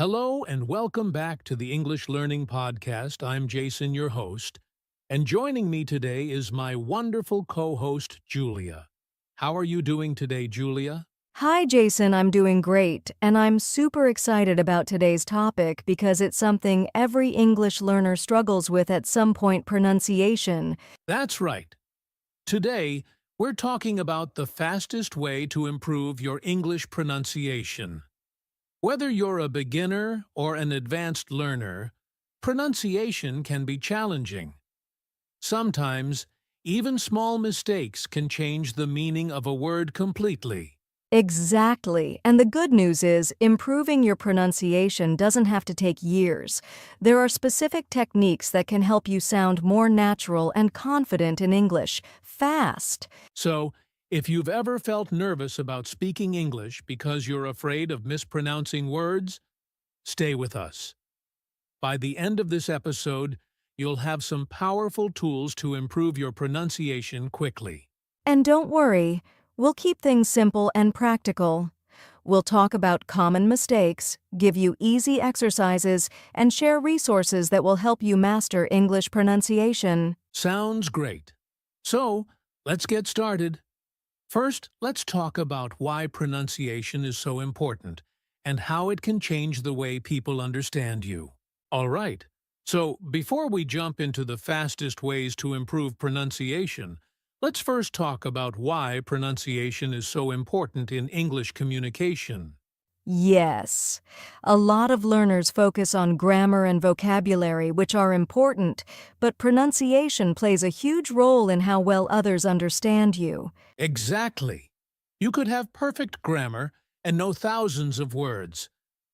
Hello and welcome back to the English Learning Podcast. I'm Jason, your host, and joining me today is my wonderful co-host, Julia. How are you doing today, Julia? Hi, Jason. I'm doing great, and I'm super excited about today's topic because it's something every English learner struggles with at some point: pronunciation. That's right. Today, we're talking about the fastest way to improve your English pronunciation. Whether you're a beginner or an advanced learner, pronunciation can be challenging. Sometimes, even small mistakes can change the meaning of a word completely. Exactly. And the good news is, improving your pronunciation doesn't have to take years. There are specific techniques that can help you sound more natural and confident in English, fast. So, if you've ever felt nervous about speaking English because you're afraid of mispronouncing words, stay with us. By the end of this episode, you'll have some powerful tools to improve your pronunciation quickly. And don't worry, we'll keep things simple and practical. We'll talk about common mistakes, give you easy exercises, and share resources that will help you master English pronunciation. Sounds great. So, let's get started. First, let's talk about why pronunciation is so important and how it can change the way people understand you. All right. So, before we jump into the fastest ways to improve pronunciation, let's first talk about why pronunciation is so important in English communication. Yes, a lot of learners focus on grammar and vocabulary, which are important, but pronunciation plays a huge role in how well others understand you. Exactly. You could have perfect grammar and know thousands of words,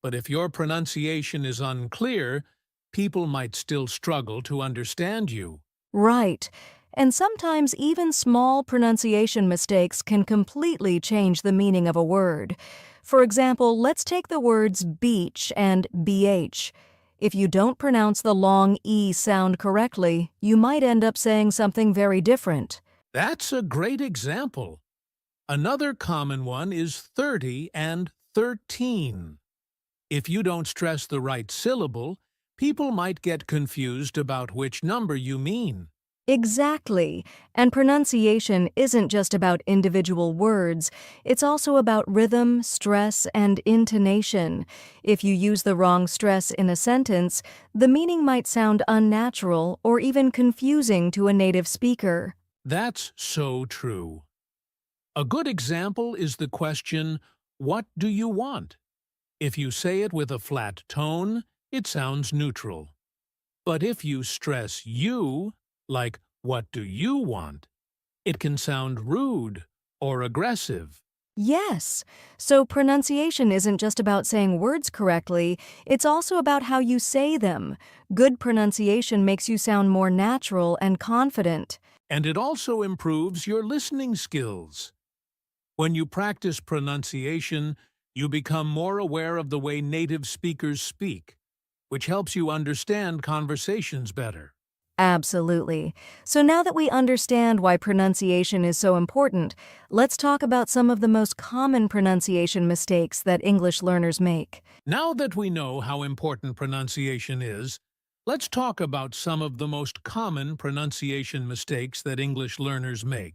but if your pronunciation is unclear, people might still struggle to understand you. Right. And sometimes even small pronunciation mistakes can completely change the meaning of a word. For example, let's take the words beach and BH. If you don't pronounce the long E sound correctly, you might end up saying something very different. That's a great example. Another common one is 30 and 13. If you don't stress the right syllable, people might get confused about which number you mean. Exactly. And pronunciation isn't just about individual words, it's also about rhythm, stress, and intonation. If you use the wrong stress in a sentence, the meaning might sound unnatural or even confusing to a native speaker. That's so true. A good example is the question, "What do you want?" If you say it with a flat tone, it sounds neutral. But if you stress you, like "What do you want?" it can sound rude or aggressive. Yes, so pronunciation isn't just about saying words correctly, it's also about how you say them. Good pronunciation makes you sound more natural and confident. And it also improves your listening skills. When you practice pronunciation, you become more aware of the way native speakers speak, which helps you understand conversations better. Absolutely. So now that we understand why pronunciation is so important, let's talk about some of the most common pronunciation mistakes that English learners make. Now that we know how important pronunciation is, let's talk about some of the most common pronunciation mistakes that English learners make.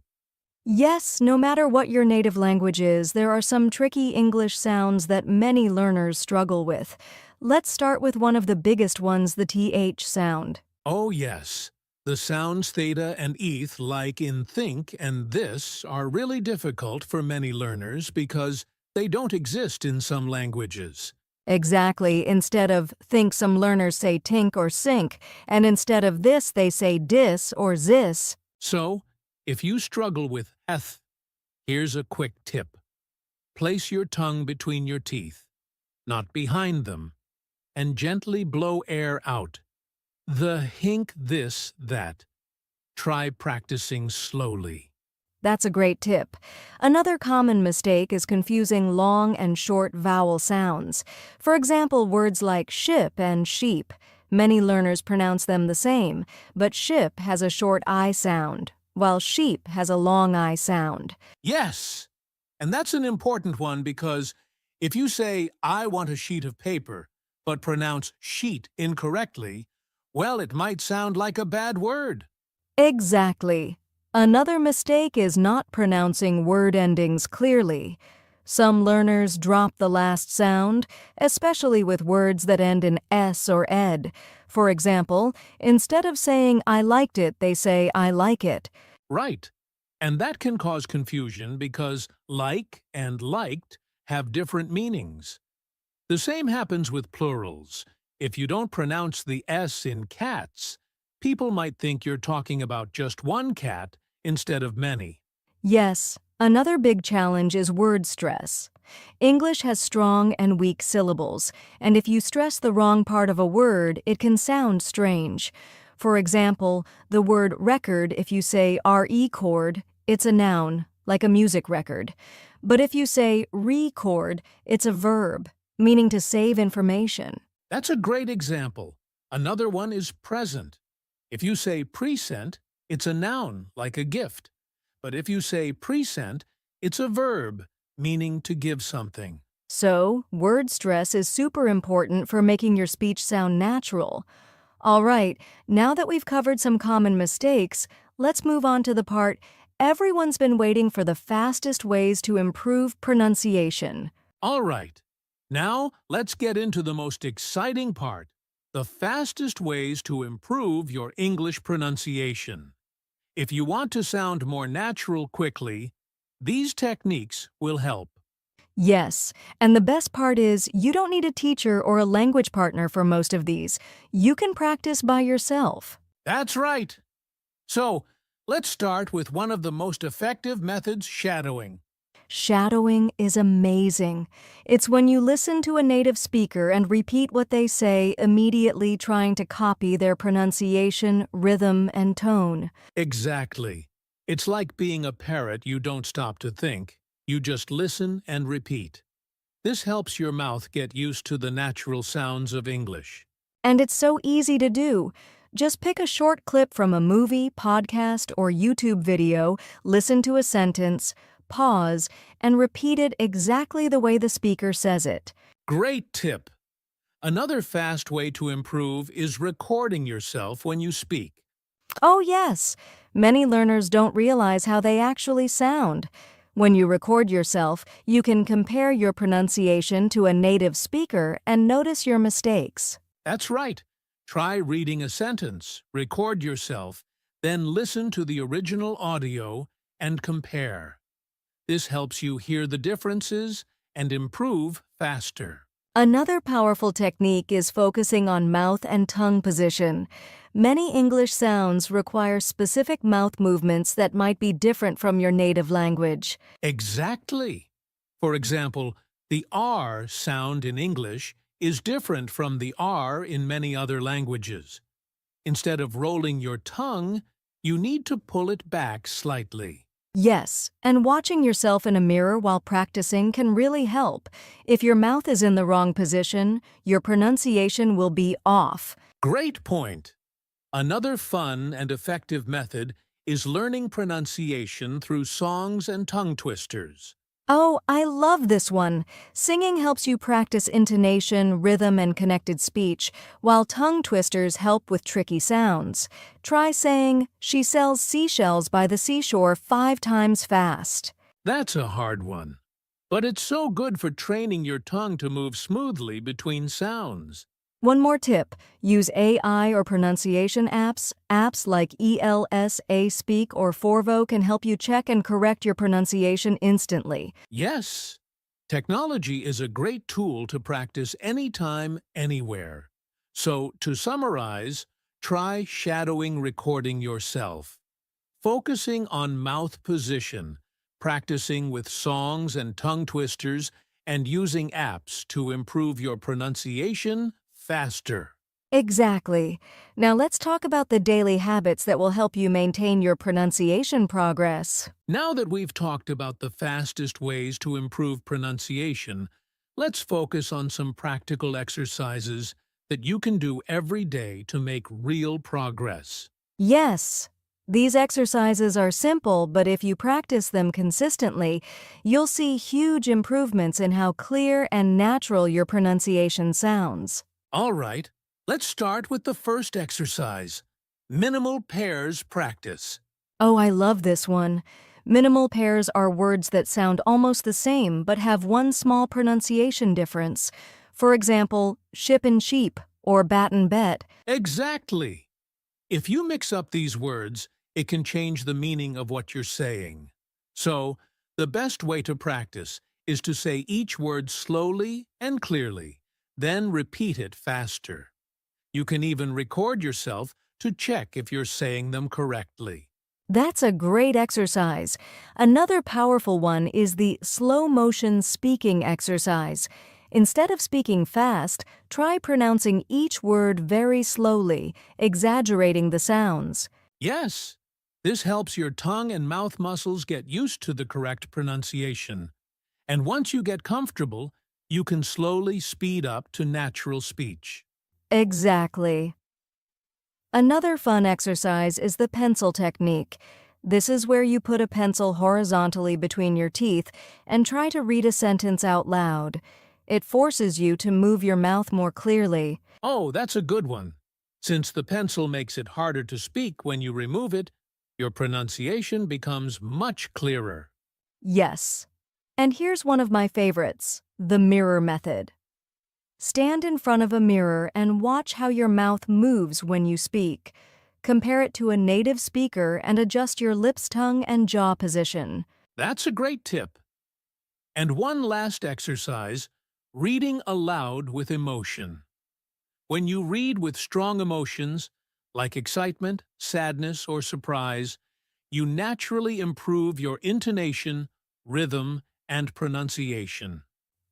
Yes, no matter what your native language is, there are some tricky English sounds that many learners struggle with. Let's start with one of the biggest ones, the TH sound. Oh yes, the sounds theta and eth, like in think and this, are really difficult for many learners because they don't exist in some languages. Exactly. Instead of think, some learners say tink or sink, and instead of this, they say dis or zis. So, if you struggle with eth, here's a quick tip. Place your tongue between your teeth, not behind them, and gently blow air out. The hink this, that. Try practicing slowly. That's a great tip. Another common mistake is confusing long and short vowel sounds. For example, words like ship and sheep. Many learners pronounce them the same, but ship has a short I sound, while sheep has a long I sound. Yes! And that's an important one because if you say, "I want a sheet of paper," but pronounce sheet incorrectly, well, it might sound like a bad word. Exactly. Another mistake is not pronouncing word endings clearly. Some learners drop the last sound, especially with words that end in S or ed. For example, instead of saying I liked it, they say I like it. Right. And that can cause confusion because like and liked have different meanings. The same happens with plurals. If you don't pronounce the S in cats, people might think you're talking about just one cat instead of many. Yes, another big challenge is word stress. English has strong and weak syllables, and if you stress the wrong part of a word, it can sound strange. For example, the word record, if you say re-cord, it's a noun, like a music record. But if you say record, it's a verb, meaning to save information. That's a great example. Another one is present. If you say present, it's a noun, like a gift. But if you say present, it's a verb, meaning to give something. So, word stress is super important for making your speech sound natural. All right, now that we've covered some common mistakes, let's move on to the part everyone's been waiting for: the fastest ways to improve pronunciation. All right. Now, let's get into the most exciting part, the fastest ways to improve your English pronunciation. If you want to sound more natural quickly, these techniques will help. Yes, and the best part is you don't need a teacher or a language partner for most of these. You can practice by yourself. That's right. So, let's start with one of the most effective methods, shadowing. Shadowing is amazing. It's when you listen to a native speaker and repeat what they say, immediately trying to copy their pronunciation, rhythm, and tone. Exactly. It's like being a parrot. You don't stop to think. You just listen and repeat. This helps your mouth get used to the natural sounds of English. And it's so easy to do. Just pick a short clip from a movie, podcast, or YouTube video, listen to a sentence, pause, and repeat it exactly the way the speaker says it. Great tip! Another fast way to improve is recording yourself when you speak. Oh, yes. Many learners don't realize how they actually sound. When you record yourself, you can compare your pronunciation to a native speaker and notice your mistakes. That's right. Try reading a sentence, record yourself, then listen to the original audio and compare. This helps you hear the differences and improve faster. Another powerful technique is focusing on mouth and tongue position. Many English sounds require specific mouth movements that might be different from your native language. Exactly. For example, the R sound in English is different from the R in many other languages. Instead of rolling your tongue, you need to pull it back slightly. Yes, and watching yourself in a mirror while practicing can really help. If your mouth is in the wrong position, your pronunciation will be off. Great point! Another fun and effective method is learning pronunciation through songs and tongue twisters. Oh, I love this one. Singing helps you practice intonation, rhythm, and connected speech, while tongue twisters help with tricky sounds. Try saying, "She sells seashells by the seashore" 5 times fast. That's a hard one, but it's so good for training your tongue to move smoothly between sounds. One more tip, use AI or pronunciation apps. Apps like ELSA Speak or Forvo can help you check and correct your pronunciation instantly. Yes, technology is a great tool to practice anytime, anywhere. So, to summarize, try shadowing recording yourself, focusing on mouth position, practicing with songs and tongue twisters, and using apps to improve your pronunciation faster. Exactly. Now let's talk about the daily habits that will help you maintain your pronunciation progress. Now that we've talked about the fastest ways to improve pronunciation, let's focus on some practical exercises that you can do every day to make real progress. Yes, these exercises are simple, but if you practice them consistently, you'll see huge improvements in how clear and natural your pronunciation sounds. All right, let's start with the first exercise, minimal pairs practice. Oh, I love this one. Minimal pairs are words that sound almost the same but have one small pronunciation difference. For example, ship and sheep or bat and bet. Exactly. If you mix up these words, it can change the meaning of what you're saying. So, the best way to practice is to say each word slowly and clearly, then repeat it faster. You can even record yourself to check if you're saying them correctly. That's a great exercise. Another powerful one is the slow motion speaking exercise. Instead of speaking fast, try pronouncing each word very slowly, exaggerating the sounds. Yes, this helps your tongue and mouth muscles get used to the correct pronunciation. And once you get comfortable, you can slowly speed up to natural speech. Exactly. Another fun exercise is the pencil technique. This is where you put a pencil horizontally between your teeth and try to read a sentence out loud. It forces you to move your mouth more clearly. Oh, that's a good one. Since the pencil makes it harder to speak when you remove it, your pronunciation becomes much clearer. Yes. And here's one of my favorites, the mirror method. Stand in front of a mirror and watch how your mouth moves when you speak. Compare it to a native speaker and adjust your lips, tongue, and jaw position. That's a great tip. And one last exercise, reading aloud with emotion. When you read with strong emotions, like excitement, sadness, or surprise, you naturally improve your intonation, rhythm, and pronunciation.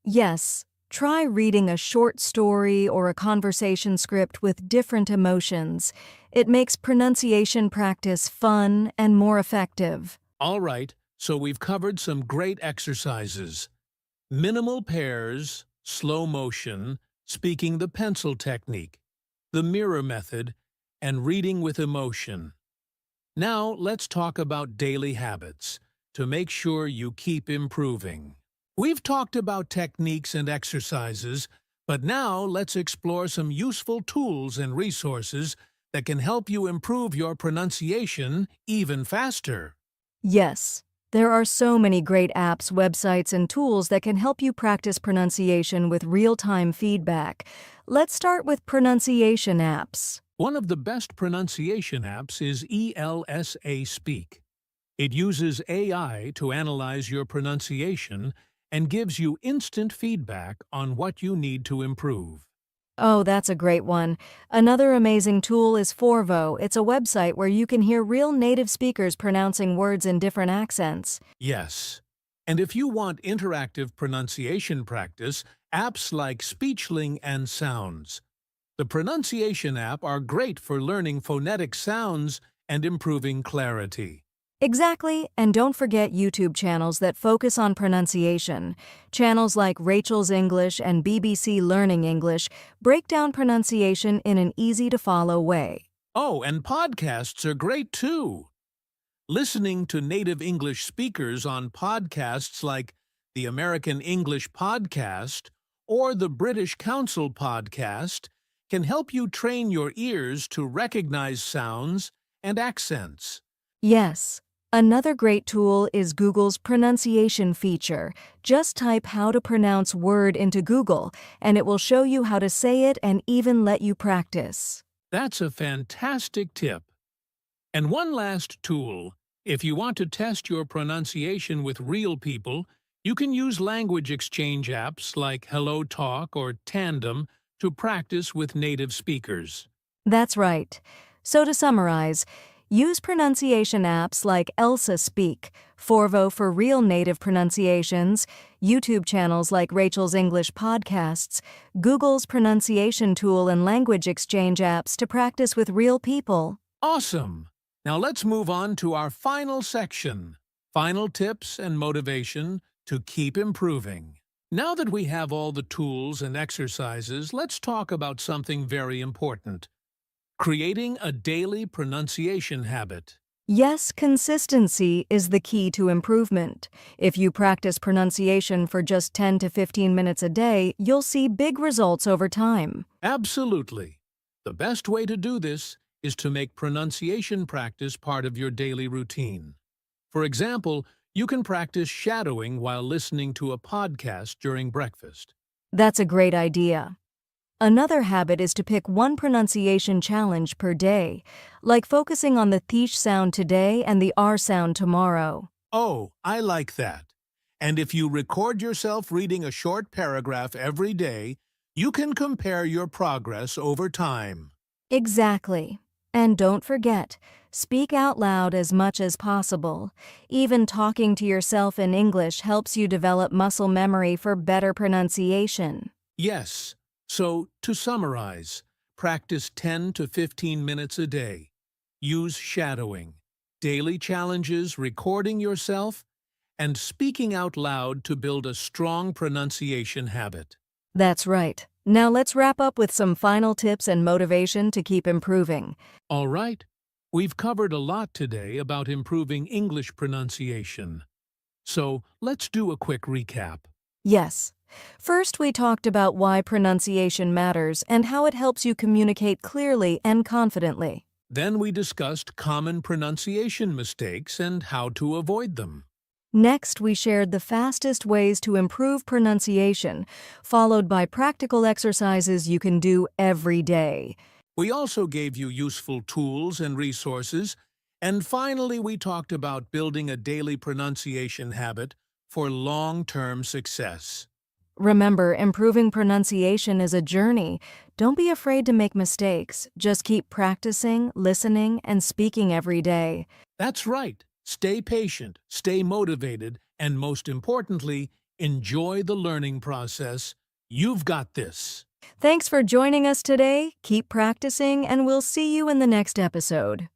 Yes, try reading a short story or a conversation script with different emotions. It makes pronunciation practice fun and more effective. All right, so we've covered some great exercises. Minimal pairs, slow motion, speaking the pencil technique, the mirror method, and reading with emotion. Now let's talk about daily habits to make sure you keep improving. We've talked about techniques and exercises, but now let's explore some useful tools and resources that can help you improve your pronunciation even faster. Yes, there are so many great apps, websites, and tools that can help you practice pronunciation with real-time feedback. Let's start with pronunciation apps. One of the best pronunciation apps is ELSA Speak. It uses AI to analyze your pronunciation and gives you instant feedback on what you need to improve. Oh, that's a great one. Another amazing tool is Forvo. It's a website where you can hear real native speakers pronouncing words in different accents. Yes. And if you want interactive pronunciation practice, apps like Speechling and Sounds. The pronunciation app are great for learning phonetic sounds and improving clarity. Exactly, and don't forget YouTube channels that focus on pronunciation. Channels like Rachel's English and BBC Learning English break down pronunciation in an easy-to-follow way. Oh, and podcasts are great too. Listening to native English speakers on podcasts like the American English Podcast or the British Council Podcast can help you train your ears to recognize sounds and accents. Yes. Another great tool is Google's pronunciation feature. Just type how to pronounce word into Google, and it will show you how to say it and even let you practice. That's a fantastic tip. And one last tool. If you want to test your pronunciation with real people, you can use language exchange apps like HelloTalk or Tandem to practice with native speakers. That's right. So to summarize, use pronunciation apps like Elsa Speak, Forvo for real native pronunciations, YouTube channels like Rachel's English Podcasts, Google's pronunciation tool and language exchange apps to practice with real people. Awesome! Now let's move on to our final section, final tips and motivation to keep improving. Now that we have all the tools and exercises, let's talk about something very important. Creating a daily pronunciation habit. Yes, consistency is the key to improvement. If you practice pronunciation for just 10 to 15 minutes a day, you'll see big results over time. Absolutely. The best way to do this is to make pronunciation practice part of your daily routine. For example, you can practice shadowing while listening to a podcast during breakfast. That's a great idea. Another habit is to pick one pronunciation challenge per day, like focusing on the th sound today and the r sound tomorrow. Oh, I like that. And if you record yourself reading a short paragraph every day, you can compare your progress over time. Exactly. And don't forget, speak out loud as much as possible. Even talking to yourself in English helps you develop muscle memory for better pronunciation. Yes. So, to summarize, practice 10 to 15 minutes a day. Use shadowing, daily challenges, recording yourself, and speaking out loud to build a strong pronunciation habit. That's right. Now let's wrap up with some final tips and motivation to keep improving. All right, we've covered a lot today about improving English pronunciation. So, let's do a quick recap. Yes. First, we talked about why pronunciation matters and how it helps you communicate clearly and confidently. Then we discussed common pronunciation mistakes and how to avoid them. Next, we shared the fastest ways to improve pronunciation, followed by practical exercises you can do every day. We also gave you useful tools and resources. And finally, we talked about building a daily pronunciation habit for long-term success. Remember, improving pronunciation is a journey. Don't be afraid to make mistakes. Just keep practicing, listening, and speaking every day. That's right. Stay patient, stay motivated, and most importantly, enjoy the learning process. You've got this. Thanks for joining us today. Keep practicing, and we'll see you in the next episode.